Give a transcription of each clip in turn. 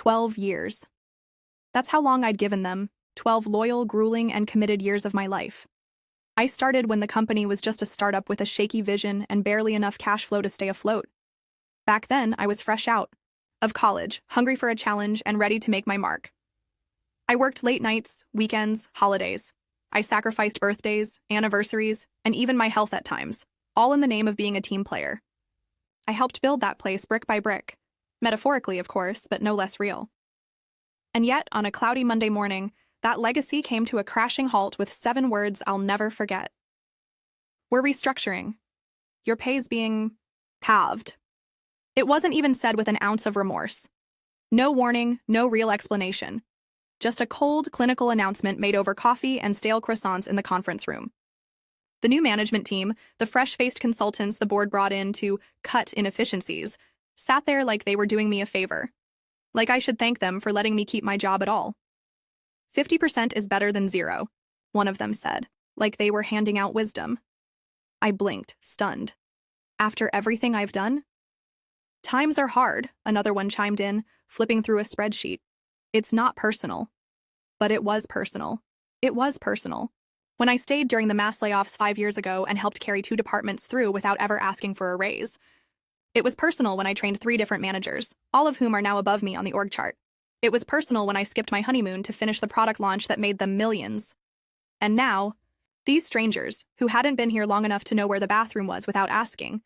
12 years. That's how long I'd given them, 12 loyal, grueling, and committed years of my life. I started when the company was just a startup with a shaky vision and barely enough cash flow to stay afloat. Back then, I was fresh out of college, hungry for a challenge and ready to make my mark. I worked late nights, weekends, holidays. I sacrificed birthdays, anniversaries, and even my health at times, all in the name of being a team player. I helped build that place brick by brick, metaphorically, of course, but no less real. And yet, on a cloudy Monday morning, that legacy came to a crashing halt with 7 words I'll never forget. We're restructuring. Your pay's being halved. It wasn't even said with an ounce of remorse. No warning, no real explanation. Just a cold, clinical announcement made over coffee and stale croissants in the conference room. The new management team, the fresh-faced consultants the board brought in to cut inefficiencies, sat there like they were doing me a favor. Like I should thank them for letting me keep my job at all. 50% is better than 0, one of them said, like they were handing out wisdom. I blinked, stunned. After everything I've done? Times are hard, another one chimed in, flipping through a spreadsheet. It's not personal. But it was personal. It was personal. When I stayed during the mass layoffs 5 years ago and helped carry 2 departments through without ever asking for a raise. It was personal when I trained 3 different managers, all of whom are now above me on the org chart. It was personal when I skipped my honeymoon to finish the product launch that made them millions. And now, these strangers, who hadn't been here long enough to know where the bathroom was without asking,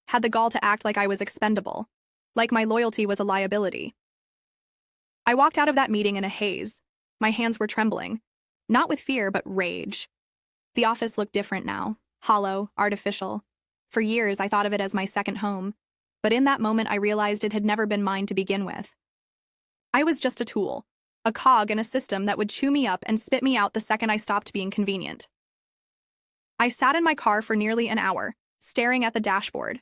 had the gall to act like I was expendable, like my loyalty was a liability. I walked out of that meeting in a haze. My hands were trembling, not with fear, but rage. The office looked different now, hollow, artificial. For years, I thought of it as my second home, but in that moment, I realized it had never been mine to begin with. I was just a tool, a cog in a system that would chew me up and spit me out the second I stopped being convenient. I sat in my car for nearly an hour, staring at the dashboard.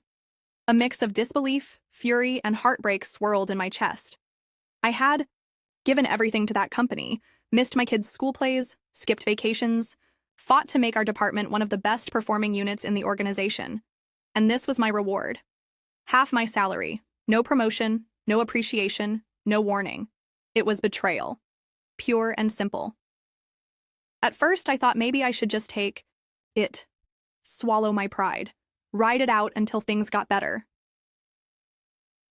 A mix of disbelief, fury, and heartbreak swirled in my chest. I had given everything to that company, missed my kids' school plays, skipped vacations, fought to make our department one of the best performing units in the organization. And this was my reward. Half my salary, no promotion, no appreciation, no warning. It was betrayal. Pure and simple. At first, I thought maybe I should just take it, swallow my pride, ride it out until things got better.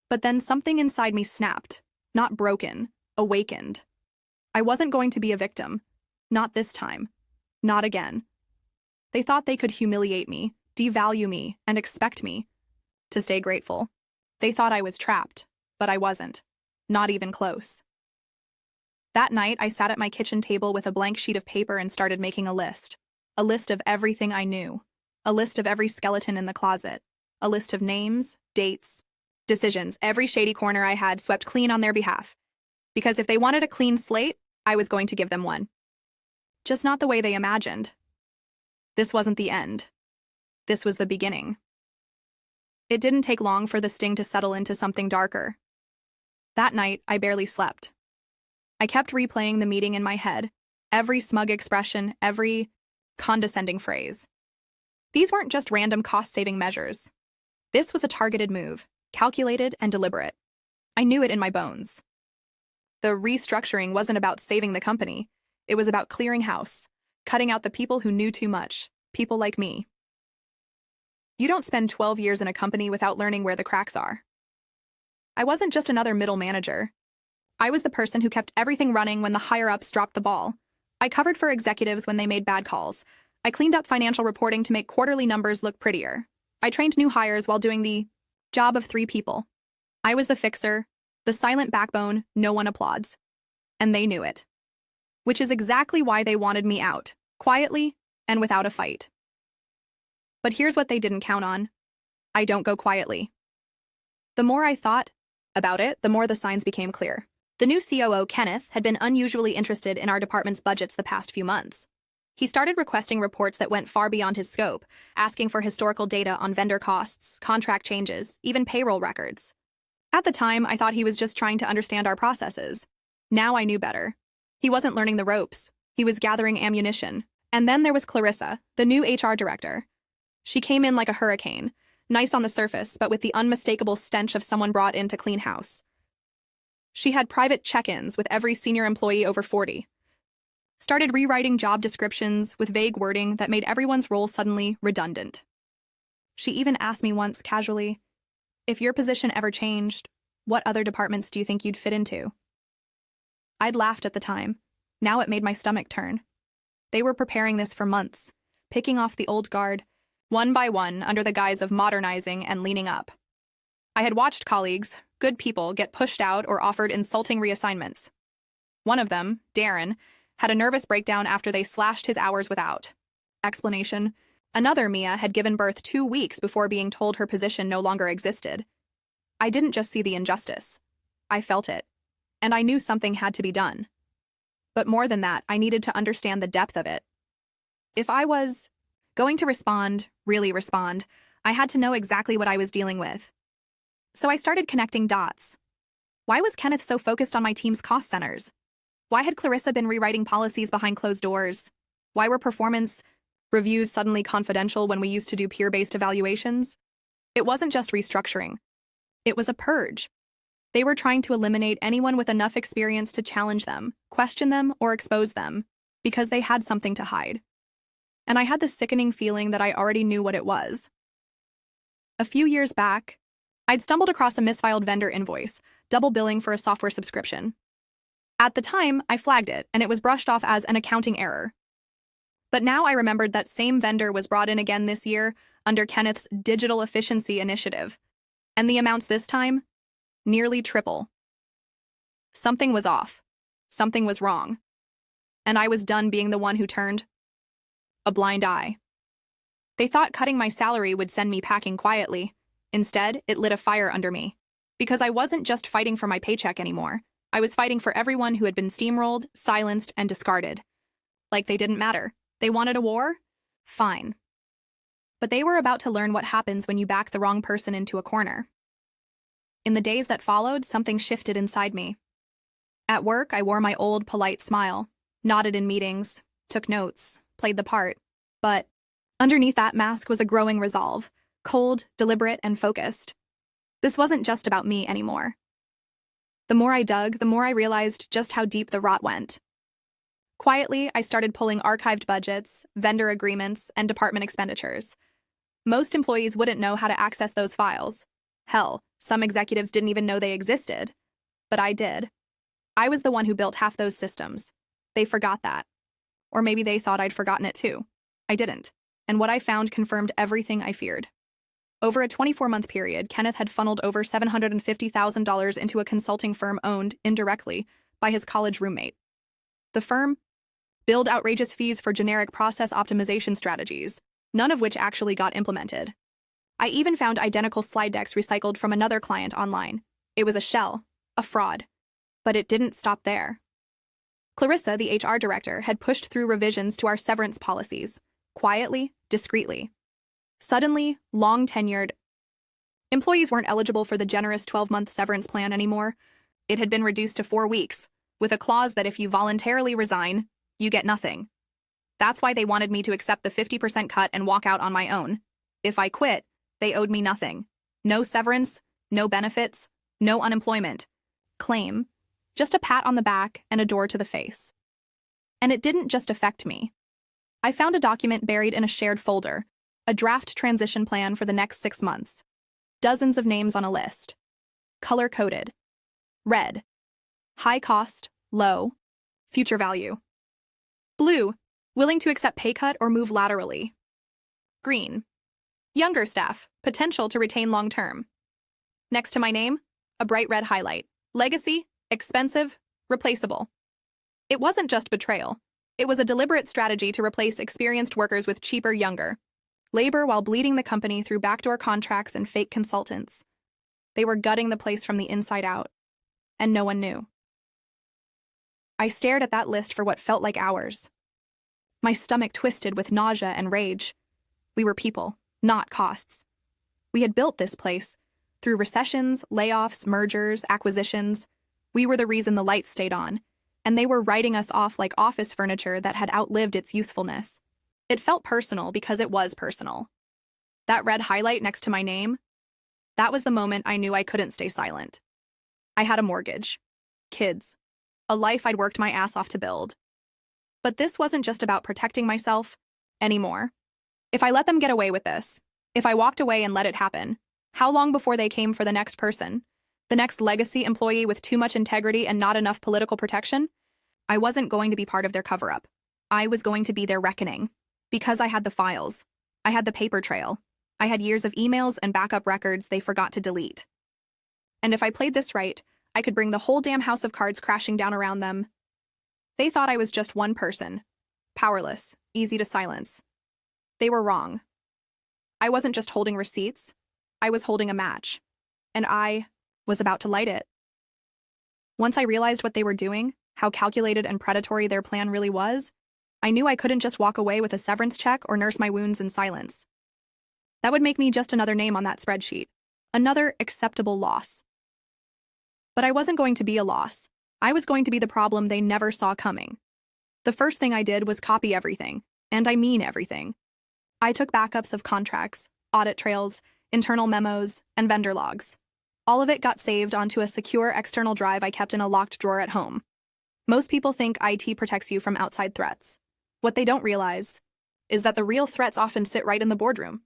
But then something inside me snapped, not broken, awakened. I wasn't going to be a victim. Not this time. Not again. They thought they could humiliate me, devalue me, and expect me to stay grateful. They thought I was trapped, but I wasn't. Not even close. That night, I sat at my kitchen table with a blank sheet of paper and started making a list of everything I knew, a list of every skeleton in the closet, a list of names, dates, decisions, every shady corner I had swept clean on their behalf. Because if they wanted a clean slate, I was going to give them one. Just not the way they imagined. This wasn't the end. This was the beginning. It didn't take long for the sting to settle into something darker. That night, I barely slept. I kept replaying the meeting in my head, every smug expression, every condescending phrase. These weren't just random cost-saving measures. This was a targeted move, calculated and deliberate. I knew it in my bones. The restructuring wasn't about saving the company. It was about clearing house, cutting out the people who knew too much, people like me. You don't spend 12 years in a company without learning where the cracks are. I wasn't just another middle manager. I was the person who kept everything running when the higher-ups dropped the ball. I covered for executives when they made bad calls. I cleaned up financial reporting to make quarterly numbers look prettier. I trained new hires while doing the job of 3 people. I was the fixer, the silent backbone no one applauds. And they knew it. Which is exactly why they wanted me out, quietly and without a fight. But here's what they didn't count on. I don't go quietly. The more I thought about it, the more the signs became clear. The new COO, Kenneth, had been unusually interested in our department's budgets the past few months. He started requesting reports that went far beyond his scope, asking for historical data on vendor costs, contract changes, even payroll records. At the time, I thought he was just trying to understand our processes. Now I knew better. He wasn't learning the ropes. He was gathering ammunition. And then there was Clarissa, the new HR director. She came in like a hurricane, nice on the surface, but with the unmistakable stench of someone brought in to clean house. She had private check-ins with every senior employee over 40. Started rewriting job descriptions with vague wording that made everyone's role suddenly redundant. She even asked me once casually, "If your position ever changed, what other departments do you think you'd fit into?" I'd laughed at the time. Now it made my stomach turn. They were preparing this for months, picking off the old guard, one by one under the guise of modernizing and leaning up. I had watched colleagues, good people, get pushed out or offered insulting reassignments. One of them, Darren, had a nervous breakdown after they slashed his hours without explanation. Another, Mia, had given birth 2 weeks before being told her position no longer existed. I didn't just see the injustice. I felt it. And I knew something had to be done. But more than that, I needed to understand the depth of it. If I was going to respond, really respond, I had to know exactly what I was dealing with. So I started connecting dots. Why was Kenneth so focused on my team's cost centers? Why had Clarissa been rewriting policies behind closed doors? Why were performance reviews suddenly confidential when we used to do peer-based evaluations? It wasn't just restructuring. It was a purge. They were trying to eliminate anyone with enough experience to challenge them, question them, or expose them, because they had something to hide. And I had the sickening feeling that I already knew what it was. A few years back, I'd stumbled across a misfiled vendor invoice, double billing for a software subscription. At the time, I flagged it, and it was brushed off as an accounting error. But now I remembered that same vendor was brought in again this year under Kenneth's digital efficiency initiative. And the amounts this time? Nearly triple. Something was off. Something was wrong. And I was done being the one who turned a blind eye. They thought cutting my salary would send me packing quietly. Instead, it lit a fire under me. Because I wasn't just fighting for my paycheck anymore. I was fighting for everyone who had been steamrolled, silenced, and discarded. Like they didn't matter. They wanted a war? Fine. But they were about to learn what happens when you back the wrong person into a corner. In the days that followed, something shifted inside me. At work, I wore my old, polite smile, nodded in meetings, took notes, played the part. But underneath that mask was a growing resolve, cold, deliberate, and focused. This wasn't just about me anymore. The more I dug, the more I realized just how deep the rot went. Quietly, I started pulling archived budgets, vendor agreements, and department expenditures. Most employees wouldn't know how to access those files. Hell, some executives didn't even know they existed. But I did. I was the one who built half those systems. They forgot that. Or maybe they thought I'd forgotten it too. I didn't. And what I found confirmed everything I feared. Over a 24-month period, Kenneth had funneled over $750,000 into a consulting firm owned, indirectly, by his college roommate. The firm billed outrageous fees for generic process optimization strategies, none of which actually got implemented. I even found identical slide decks recycled from another client online. It was a shell, a fraud. But it didn't stop there. Clarissa, the HR director, had pushed through revisions to our severance policies, quietly, discreetly. Suddenly, long-tenured employees weren't eligible for the generous 12-month severance plan anymore. It had been reduced to 4 weeks, with a clause that if you voluntarily resign, you get nothing. That's why they wanted me to accept the 50% cut and walk out on my own. If I quit, they owed me nothing. No severance, no benefits, no unemployment claim, just a pat on the back and a door to the face. And it didn't just affect me. I found a document buried in a shared folder, a draft transition plan for the next 6 months. Dozens of names on a list. Color-coded. Red. High cost, low, future value. Blue. Willing to accept pay cut or move laterally. Green. Younger staff, potential to retain long-term. Next to my name, a bright red highlight. Legacy, expensive, replaceable. It wasn't just betrayal. It was a deliberate strategy to replace experienced workers with cheaper, younger labor while bleeding the company through backdoor contracts and fake consultants. They were gutting the place from the inside out, and no one knew. I stared at that list for what felt like hours. My stomach twisted with nausea and rage. We were people, not costs. We had built this place through recessions, layoffs, mergers, acquisitions. We were the reason the lights stayed on, and they were writing us off like office furniture that had outlived its usefulness. It felt personal because it was personal. That red highlight next to my name, that was the moment I knew I couldn't stay silent. I had a mortgage. kids, a life I'd worked my ass off to build. But this wasn't just about protecting myself anymore. If I let them get away with this, if I walked away and let it happen, how long before they came for the next person? The next legacy employee with too much integrity and not enough political protection? I wasn't going to be part of their cover-up. I was going to be their reckoning. Because I had the files. I had the paper trail. I had years of emails and backup records they forgot to delete. And if I played this right, I could bring the whole damn house of cards crashing down around them. They thought I was just one person. Powerless, easy to silence. They were wrong. I wasn't just holding receipts. I was holding a match. And I was about to light it. Once I realized what they were doing, how calculated and predatory their plan really was, I knew I couldn't just walk away with a severance check or nurse my wounds in silence. That would make me just another name on that spreadsheet. Another acceptable loss. But I wasn't going to be a loss. I was going to be the problem they never saw coming. The first thing I did was copy everything, and I mean everything. I took backups of contracts, audit trails, internal memos, and vendor logs. All of it got saved onto a secure external drive I kept in a locked drawer at home. Most people think IT protects you from outside threats. What they don't realize is that the real threats often sit right in the boardroom.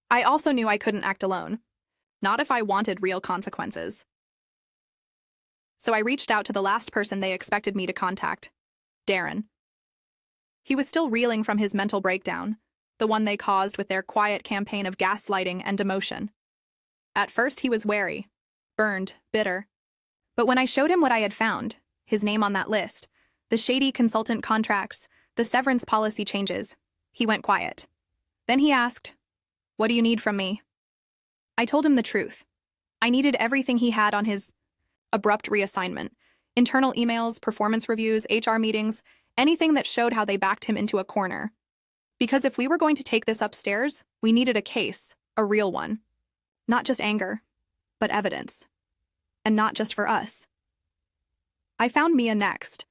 I also knew I couldn't act alone. Not if I wanted real consequences. So I reached out to the last person they expected me to contact, Darren. He was still reeling from his mental breakdown, the one they caused with their quiet campaign of gaslighting and demotion. At first he was wary, burned, bitter. But when I showed him what I had found, his name on that list, the shady consultant contracts, the severance policy changes, he went quiet. Then he asked, "What do you need from me?" I told him the truth. I needed everything he had on his abrupt reassignment. Internal emails, performance reviews, HR meetings, anything that showed how they backed him into a corner. Because if we were going to take this upstairs, we needed a case, a real one. Not just anger, but evidence. And not just for us. I found Mia next,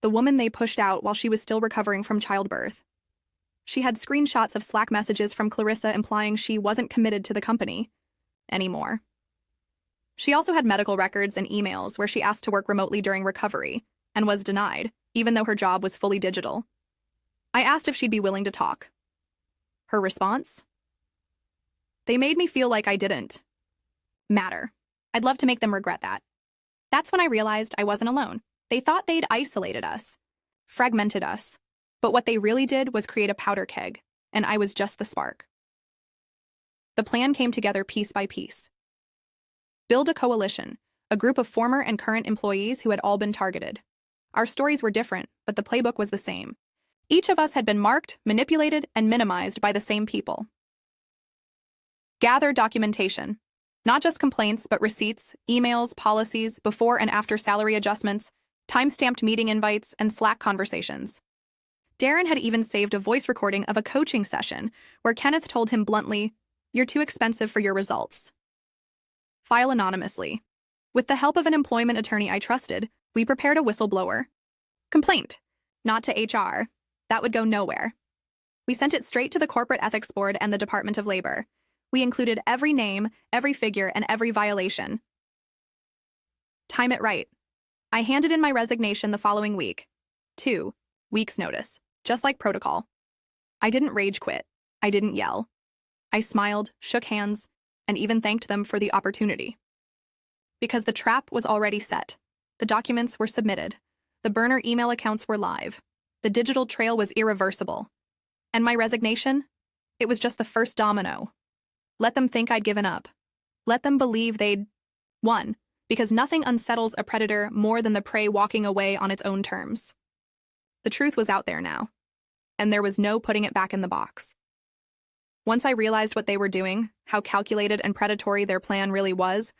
the woman they pushed out while she was still recovering from childbirth. She had screenshots of Slack messages from Clarissa implying she wasn't committed to the company anymore. She also had medical records and emails where she asked to work remotely during recovery and was denied, even though her job was fully digital. I asked if she'd be willing to talk. Her response? They made me feel like I didn't matter. I'd love to make them regret that. That's when I realized I wasn't alone. They thought they'd isolated us, fragmented us. But what they really did was create a powder keg, and I was just the spark. The plan came together piece by piece. Build a coalition, a group of former and current employees who had all been targeted. Our stories were different, but the playbook was the same. Each of us had been marked, manipulated, and minimized by the same people. Gather documentation. Not just complaints, but receipts, emails, policies, before and after salary adjustments, time-stamped meeting invites, and Slack conversations. Darren had even saved a voice recording of a coaching session where Kenneth told him bluntly, "You're too expensive for your results." File anonymously. With the help of an employment attorney I trusted, we prepared a whistleblower complaint, not to HR. That would go nowhere. We sent it straight to the Corporate Ethics Board and the Department of Labor. We included every name, every figure, and every violation. Time it right. I handed in my resignation the following week. 2 weeks' notice, just like protocol. I didn't rage quit. I didn't yell. I smiled, shook hands, and even thanked them for the opportunity. Because the trap was already set. The documents were submitted. The burner email accounts were live. The digital trail was irreversible. And my resignation? It was just the first domino. Let them think I'd given up. Let them believe they'd won, because nothing unsettles a predator more than the prey walking away on its own terms. The truth was out there now, and there was no putting it back in the box. Once I realized what they were doing, how calculated and predatory their plan really was,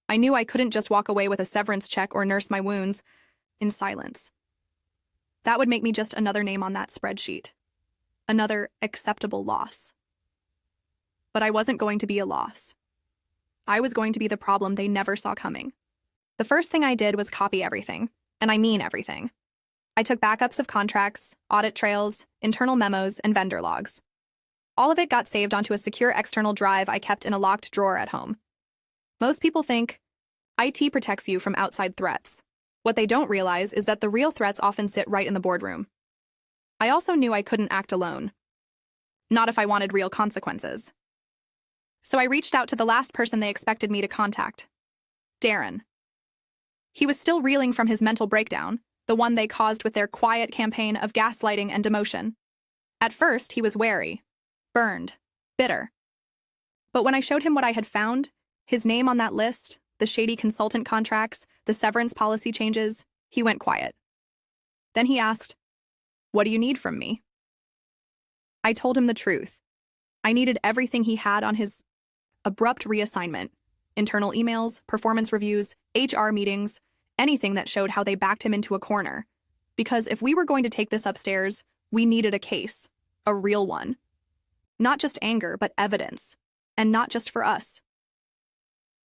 I knew I couldn't just walk away with a severance check or nurse my wounds in silence. That would make me just another name on that spreadsheet. Another acceptable loss. But I wasn't going to be a loss. I was going to be the problem they never saw coming. The first thing I did was copy everything, and I mean everything. I took backups of contracts, audit trails, internal memos, and vendor logs. All of it got saved onto a secure external drive I kept in a locked drawer at home. Most people think IT protects you from outside threats. What they don't realize is that the real threats often sit right in the boardroom. I also knew I couldn't act alone. Not if I wanted real consequences. So I reached out to the last person they expected me to contact. Darren. He was still reeling from his mental breakdown, the one they caused with their quiet campaign of gaslighting and demotion. At first, he was wary, burned, bitter. But when I showed him what I had found, his name on that list, the shady consultant contracts, the severance policy changes, he went quiet. Then he asked, "What do you need from me?" I told him the truth. I needed everything he had on his abrupt reassignment, internal emails, performance reviews, HR meetings, anything that showed how they backed him into a corner. Because if we were going to take this upstairs, we needed a case, a real one. Not just anger, but evidence. And not just for us.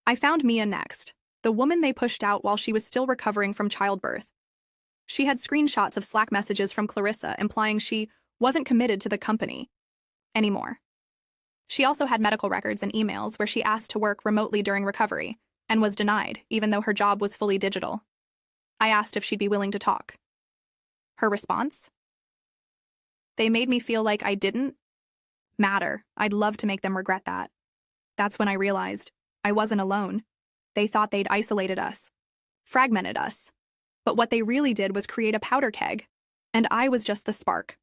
I found Mia next, the woman they pushed out while she was still recovering from childbirth. She had screenshots of Slack messages from Clarissa implying she wasn't committed to the company anymore. She also had medical records and emails where she asked to work remotely during recovery and was denied, even though her job was fully digital. I asked if she'd be willing to talk. Her response? They made me feel like I didn't matter. I'd love to make them regret that. That's when I realized I wasn't alone. They thought they'd isolated us, fragmented us. But what they really did was create a powder keg, and I was just the spark.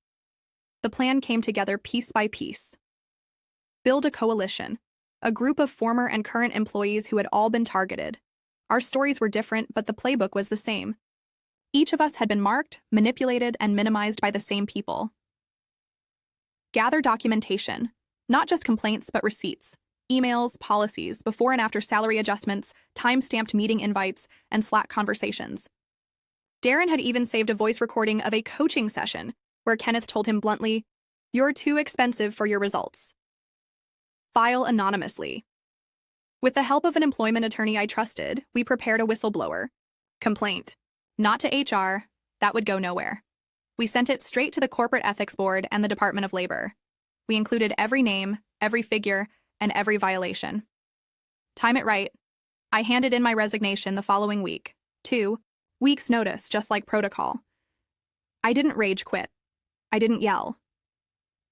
The plan came together piece by piece. Build a coalition, a group of former and current employees who had all been targeted. Our stories were different, but the playbook was the same. Each of us had been marked, manipulated, and minimized by the same people. Gather documentation, not just complaints, but receipts, emails, policies, before and after salary adjustments, time-stamped meeting invites, and Slack conversations. Darren had even saved a voice recording of a coaching session where Kenneth told him bluntly, "You're too expensive for your results." File anonymously. With the help of an employment attorney I trusted, we prepared a whistleblower complaint. Not to HR, that would go nowhere. We sent it straight to the Corporate Ethics Board and the Department of Labor. We included every name, every figure, and every violation. Time it right. I handed in my resignation the following week. 2 weeks' notice, just like protocol. I didn't rage quit. I didn't yell.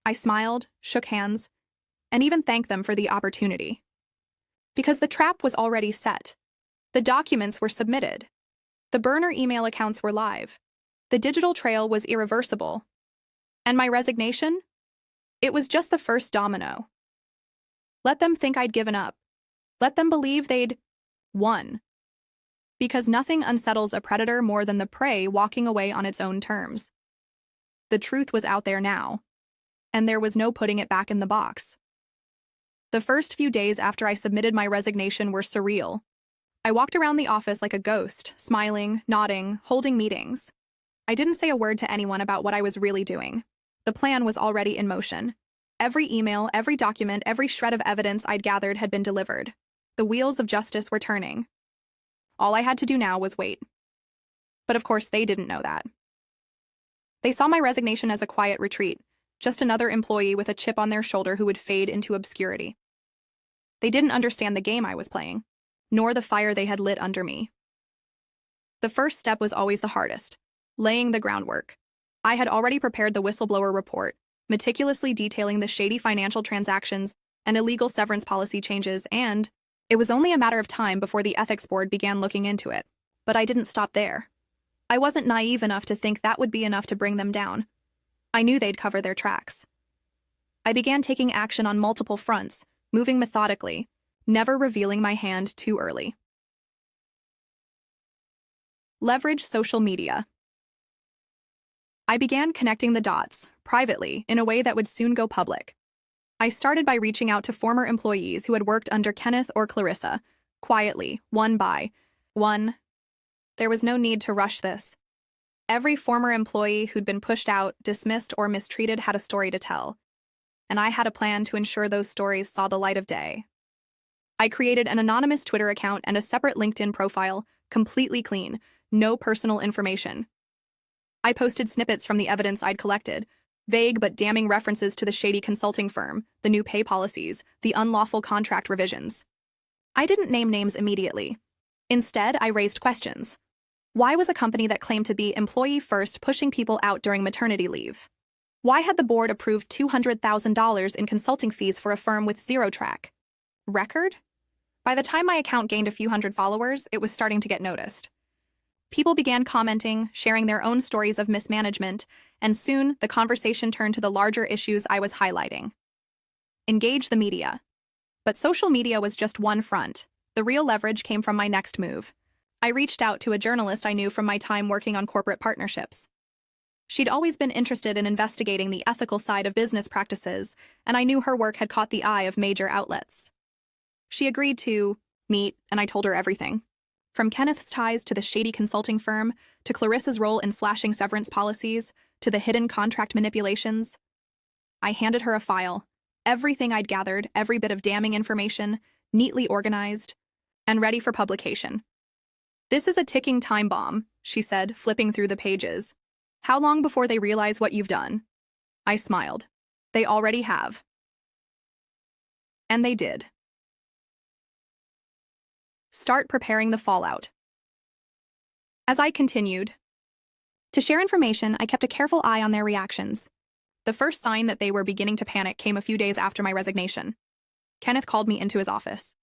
I smiled, shook hands, and even thanked them for the opportunity. Because the trap was already set. The documents were submitted. The burner email accounts were live. The digital trail was irreversible. And my resignation? It was just the first domino. Let them think I'd given up. Let them believe they'd won. Because nothing unsettles a predator more than the prey walking away on its own terms. The truth was out there now, and there was no putting it back in the box. The first few days after I submitted my resignation were surreal. I walked around the office like a ghost, smiling, nodding, holding meetings. I didn't say a word to anyone about what I was really doing. The plan was already in motion. Every email, every document, every shred of evidence I'd gathered had been delivered. The wheels of justice were turning. All I had to do now was wait. But of course, they didn't know that. They saw my resignation as a quiet retreat, just another employee with a chip on their shoulder who would fade into obscurity. They didn't understand the game I was playing, nor the fire they had lit under me. The first step was always the hardest, laying the groundwork. I had already prepared the whistleblower report, meticulously detailing the shady financial transactions and illegal severance policy changes, and it was only a matter of time before the ethics board began looking into it. But I didn't stop there. I wasn't naive enough to think that would be enough to bring them down. I knew they'd cover their tracks. I began taking action on multiple fronts, moving methodically, never revealing my hand too early. Leverage social media. I began connecting the dots, privately, in a way that would soon go public. I started by reaching out to former employees who had worked under Kenneth or Clarissa, quietly, one by one. There was no need to rush this. Every former employee who'd been pushed out, dismissed, or mistreated had a story to tell, and I had a plan to ensure those stories saw the light of day. I created an anonymous Twitter account and a separate LinkedIn profile, completely clean, no personal information. I posted snippets from the evidence I'd collected, vague but damning references to the shady consulting firm, the new pay policies, the unlawful contract revisions. I didn't name names immediately. Instead, I raised questions. Why was a company that claimed to be employee first pushing people out during maternity leave? Why had the board approved $200,000 in consulting fees for a firm with zero track record? By the time my account gained a few hundred followers, it was starting to get noticed. People began commenting, sharing their own stories of mismanagement, and soon the conversation turned to the larger issues I was highlighting. Engage the media. But social media was just one front. The real leverage came from my next move. I reached out to a journalist I knew from my time working on corporate partnerships. She'd always been interested in investigating the ethical side of business practices, and I knew her work had caught the eye of major outlets. She agreed to meet, and I told her everything. From Kenneth's ties to the shady consulting firm, to Clarissa's role in slashing severance policies, to the hidden contract manipulations. I handed her a file, everything I'd gathered, every bit of damning information, neatly organized, and ready for publication. "This is a ticking time bomb," she said, flipping through the pages. "How long before they realize what you've done?" I smiled. "They already have." And they did. Start preparing the fallout. As I continued to share information, I kept a careful eye on their reactions. The first sign that they were beginning to panic came a few days after my resignation. Kenneth called me into his office.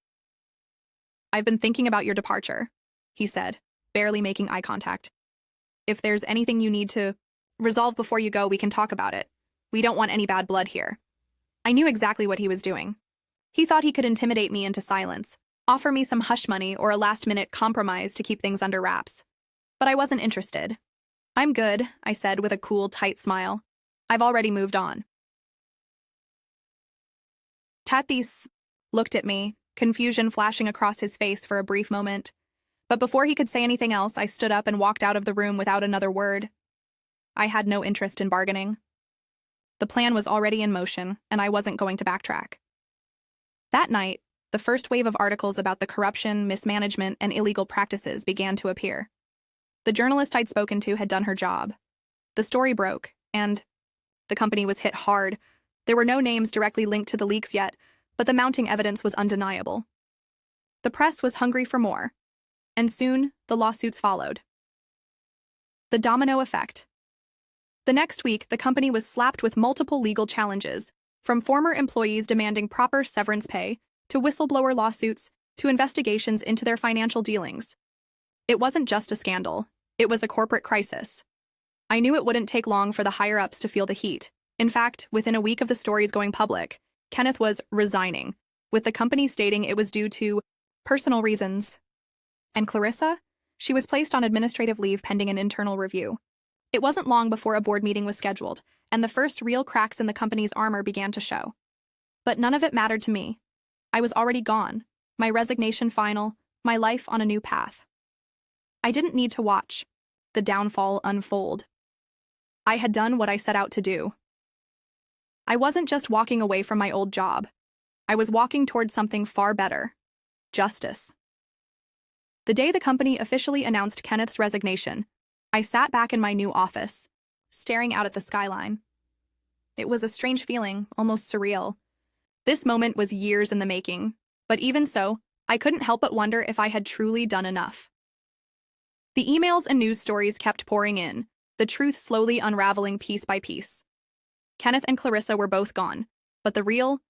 "I've been thinking about your departure," he said, barely making eye contact. "If there's anything you need to resolve before you go, we can talk about it. We don't want any bad blood here." I knew exactly what he was doing. He thought he could intimidate me into silence, offer me some hush money or a last-minute compromise to keep things under wraps. But I wasn't interested. "I'm good," I said with a cool, tight smile. "I've already moved on." Tatis looked at me, confusion flashing across his face for a brief moment. But before he could say anything else, I stood up and walked out of the room without another word. I had no interest in bargaining. The plan was already in motion, and I wasn't going to backtrack. That night, the first wave of articles about the corruption, mismanagement, and illegal practices began to appear. The journalist I'd spoken to had done her job. The story broke, and the company was hit hard. There were no names directly linked to the leaks yet, but the mounting evidence was undeniable. The press was hungry for more, and soon the lawsuits followed. The domino effect. The next week, the company was slapped with multiple legal challenges, from former employees demanding proper severance pay, to whistleblower lawsuits, to investigations into their financial dealings. It wasn't just a scandal, it was a corporate crisis. I knew it wouldn't take long for the higher-ups to feel the heat. In fact, within a week of the stories going public, Kenneth was resigning, with the company stating it was due to personal reasons. And Clarissa? She was placed on administrative leave pending an internal review. It wasn't long before a board meeting was scheduled, and the first real cracks in the company's armor began to show. But none of it mattered to me. I was already gone, my resignation final, my life on a new path. I didn't need to watch the downfall unfold. I had done what I set out to do. I wasn't just walking away from my old job. I was walking toward something far better: justice. The day the company officially announced Kenneth's resignation, I sat back in my new office, staring out at the skyline. It was a strange feeling, almost surreal. This moment was years in the making, but even so, I couldn't help but wonder if I had truly done enough. The emails and news stories kept pouring in, the truth slowly unraveling piece by piece. Kenneth and Clarissa were both gone, but the real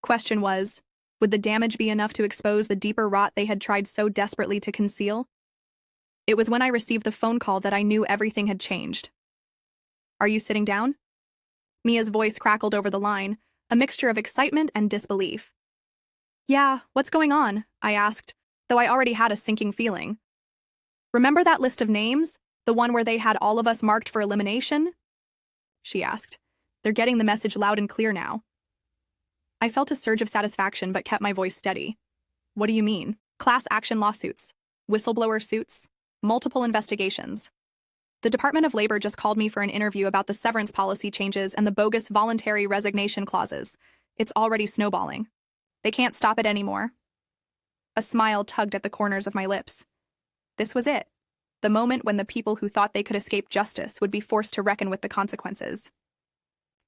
question was, would the damage be enough to expose the deeper rot they had tried so desperately to conceal? It was when I received the phone call that I knew everything had changed. "Are you sitting down?" Mia's voice crackled over the line, a mixture of excitement and disbelief. "Yeah, what's going on?" I asked, though I already had a sinking feeling. "Remember that list of names? The one where they had all of us marked for elimination?" she asked. "They're getting the message loud and clear now." I felt a surge of satisfaction but kept my voice steady. "What do you mean? Class action lawsuits? Whistleblower suits? Multiple investigations?" The Department of Labor just called me for an interview about the severance policy changes and the bogus voluntary resignation clauses. It's already snowballing. They can't stop it anymore. A smile tugged at the corners of my lips. This was it. The moment when the people who thought they could escape justice would be forced to reckon with the consequences.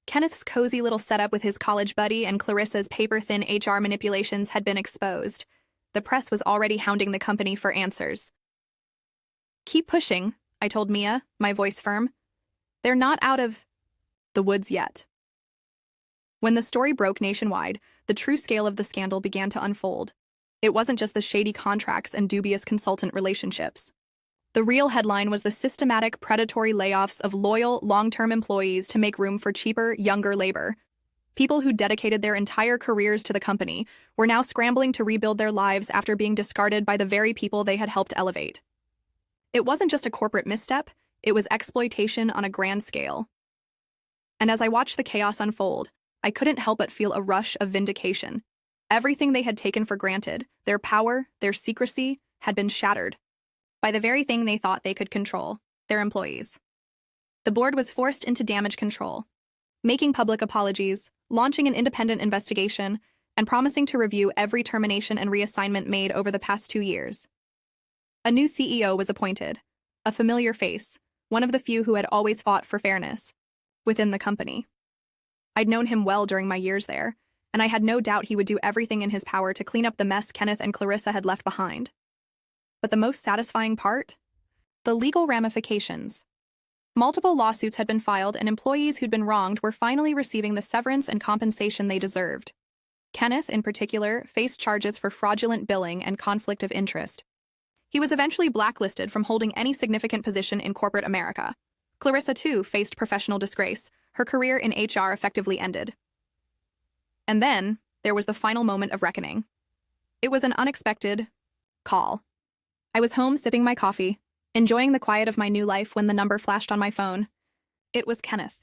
Kenneth's cozy little setup with his college buddy and Clarissa's paper-thin HR manipulations had been exposed. The press was already hounding the company for answers. Keep pushing, I told Mia, my voice firm. They're not out of the woods yet. When the story broke nationwide, the true scale of the scandal began to unfold. It wasn't just the shady contracts and dubious consultant relationships. The real headline was the systematic predatory layoffs of loyal, long-term employees to make room for cheaper, younger labor. People who dedicated their entire careers to the company were now scrambling to rebuild their lives after being discarded by the very people they had helped elevate. It wasn't just a corporate misstep, it was exploitation on a grand scale. And as I watched the chaos unfold, I couldn't help but feel a rush of vindication. Everything they had taken for granted, their power, their secrecy, had been shattered by the very thing they thought they could control, their employees. The board was forced into damage control, making public apologies, launching an independent investigation, and promising to review every termination and reassignment made over the past 2 years. A new CEO was appointed, a familiar face, one of the few who had always fought for fairness within the company. I'd known him well during my years there, and I had no doubt he would do everything in his power to clean up the mess Kenneth and Clarissa had left behind. But the most satisfying part? The legal ramifications. Multiple lawsuits had been filed, and employees who'd been wronged were finally receiving the severance and compensation they deserved. Kenneth, in particular, faced charges for fraudulent billing and conflict of interest. He was eventually blacklisted from holding any significant position in corporate America. Clarissa, too, faced professional disgrace. Her career in HR effectively ended. And then, there was the final moment of reckoning. It was an unexpected call. I was home sipping my coffee, enjoying the quiet of my new life when the number flashed on my phone. It was Kenneth.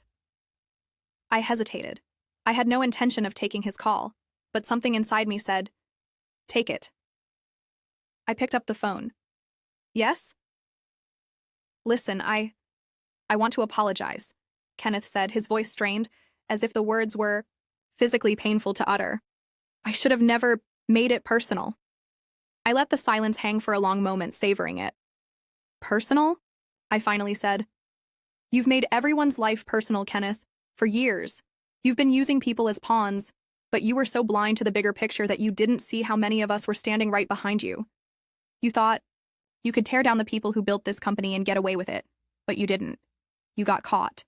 I hesitated. I had no intention of taking his call, but something inside me said, "Take it." I picked up the phone. "Yes?" "Listen, I want to apologize," Kenneth said, his voice strained, as if the words were physically painful to utter. "I should have never made it personal." I let the silence hang for a long moment, savoring it. "Personal?" I finally said. "You've made everyone's life personal, Kenneth, for years. You've been using people as pawns, but you were so blind to the bigger picture that you didn't see how many of us were standing right behind you. You thought you could tear down the people who built this company and get away with it, but you didn't. You got caught."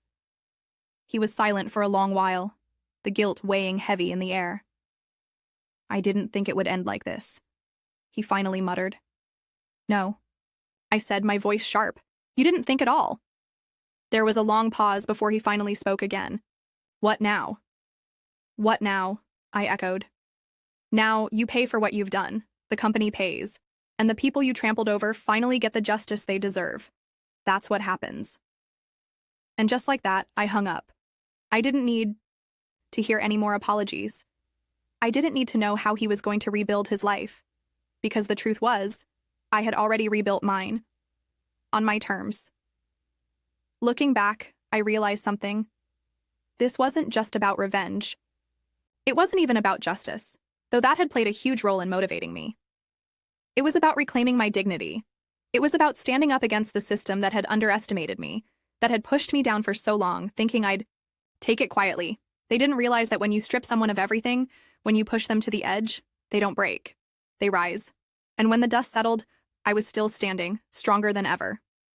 He was silent for a long while, the guilt weighing heavy in the air. "I didn't think it would end like this," he finally muttered. "No," I said, my voice sharp. "You didn't think at all." There was a long pause before he finally spoke again. "What now?" "What now?" I echoed. "Now, you pay for what you've done. The company pays. And the people you trampled over finally get the justice they deserve. That's what happens." And just like that, I hung up. I didn't need to hear any more apologies. I didn't need to know how he was going to rebuild his life. Because the truth was, I had already rebuilt mine. On my terms. Looking back, I realized something. This wasn't just about revenge. It wasn't even about justice, though that had played a huge role in motivating me. It was about reclaiming my dignity. It was about standing up against the system that had underestimated me, that had pushed me down for so long, thinking I'd take it quietly. They didn't realize that when you strip someone of everything, when you push them to the edge, they don't break. They rise. And when the dust settled, I was still standing, stronger than ever.